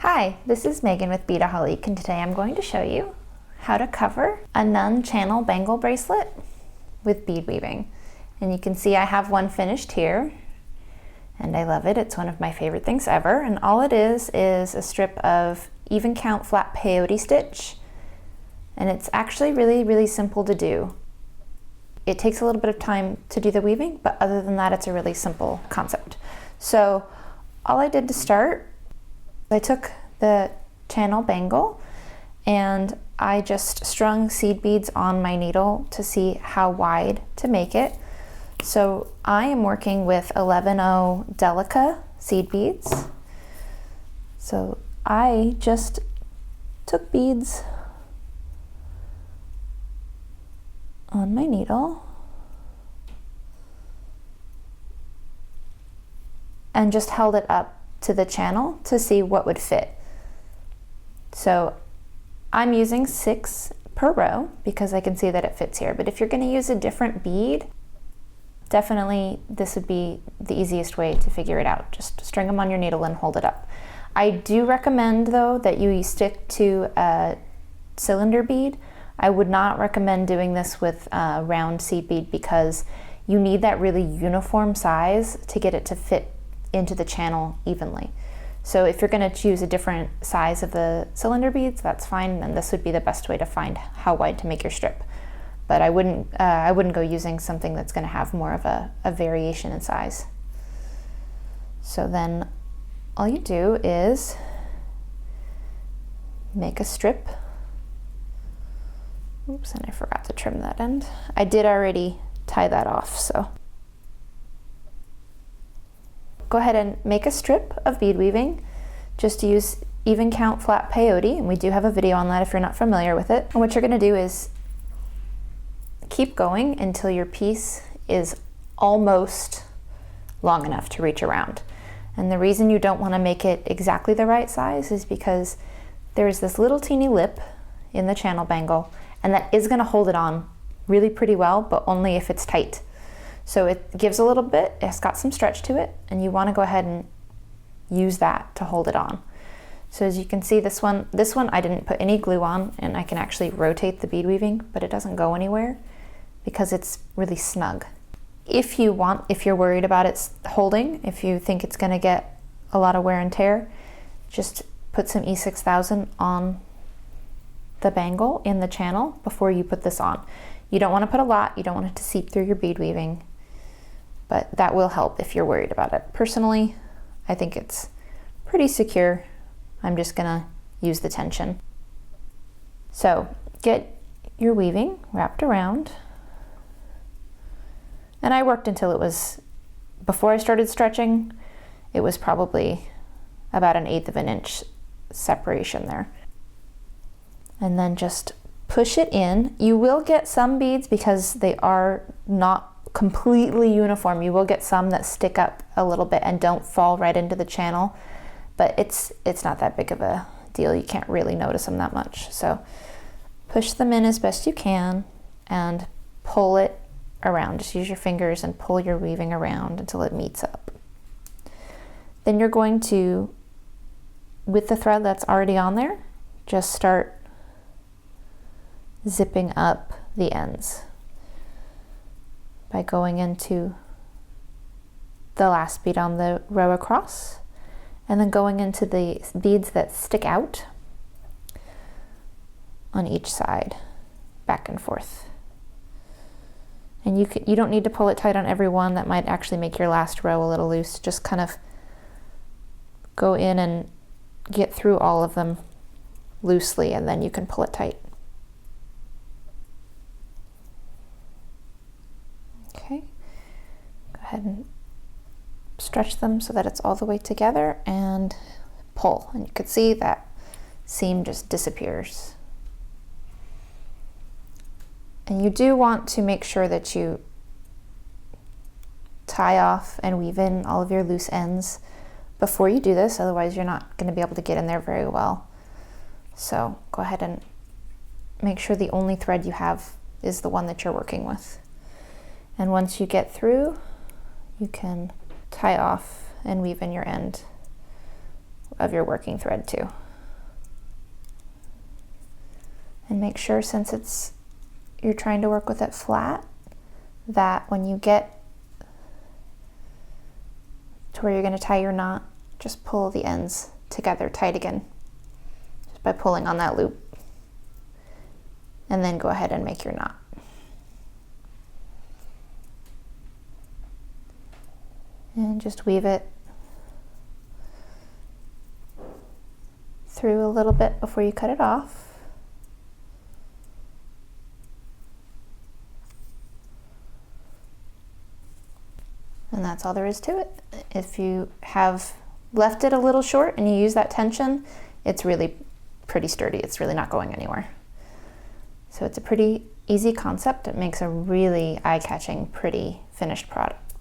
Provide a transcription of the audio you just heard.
Hi, this is Megan with Beadaholique, and today I'm going to show you how to cover a Nunn channel bangle bracelet with bead weaving. And you can see I have one finished here, and I love it. It's one of my favorite things ever. And all it is a strip of even count flat peyote stitch, and it's actually really simple to do. It takes a little bit of time to do the weaving, but other than that, it's a really simple concept. So all I did to start, I took the channel bangle and I just strung seed beads on my needle to see how wide to make it. So I am working with 11/0 Delica seed beads. So I just took beads on my needle and just held it up to the channel to see what would fit. So I'm using 6 per row because I can see that it fits here. But if you're going to use a different bead, definitely this would be the easiest way to figure it out. Just string them on your needle and hold it up. I do recommend though that you stick to a cylinder bead. I would not recommend doing this with a round seed bead because you need that really uniform size to get it to fit into the channel evenly. So if you're going to choose a different size of the cylinder beads, that's fine, and this would be the best way to find how wide to make your strip. But I wouldn't go using something that's going to have more of a variation in size. So then all you do is make a strip. Oops, and I forgot to trim that end. I did already tie that off, so go ahead and make a strip of bead weaving. Just use even count flat peyote, and we do have a video on that if you're not familiar with it. And what you're going to do is keep going until your piece is almost long enough to reach around. And the reason you don't want to make it exactly the right size is because there's this little teeny lip in the channel bangle, and that is going to hold it on really pretty well, but only if it's tight. So it gives a little bit, it's got some stretch to it, and you want to go ahead and use that to hold it on. So as you can see, this one I didn't put any glue on, and I can actually rotate the bead weaving, but it doesn't go anywhere because it's really snug. If you're worried about it holding, if you think it's going to get a lot of wear and tear, just put some E6000 on the bangle in the channel before you put this on. You don't want to put a lot, you don't want it to seep through your bead weaving, but that will help if you're worried about it. Personally, I think it's pretty secure. I'm just gonna use the tension. So get your weaving wrapped around. And I worked until it was, before I started stretching, it was probably about 1/8 of an inch separation there. And then just push it in. You will get some beads because they are not completely uniform. You will get some that stick up a little bit and don't fall right into the channel, but it's not that big of a deal. You can't really notice them that much. So push them in as best you can and pull it around. Just use your fingers and pull your weaving around until it meets up. Then you're going to, with the thread that's already on there, just start zipping up the ends by going into the last bead on the row across and then going into the beads that stick out on each side, back and forth. And you don't need to pull it tight on every one. That might actually make your last row a little loose. Just kind of go in and get through all of them loosely, and then you can pull it tight. Okay, go ahead and stretch them so that it's all the way together and pull. And you can see that seam just disappears. And you do want to make sure that you tie off and weave in all of your loose ends before you do this, otherwise you're not going to be able to get in there very well. So go ahead and make sure the only thread you have is the one that you're working with. And once you get through, you can tie off and weave in your end of your working thread too. And make sure, since you're trying to work with it flat, that when you get to where you're going to tie your knot, just pull the ends together tight again, just by pulling on that loop. And then go ahead and make your knot. And just weave it through a little bit before you cut it off. And that's all there is to it. If you have left it a little short and you use that tension, it's really pretty sturdy. It's really not going anywhere. So it's a pretty easy concept. It makes a really eye-catching, pretty finished product.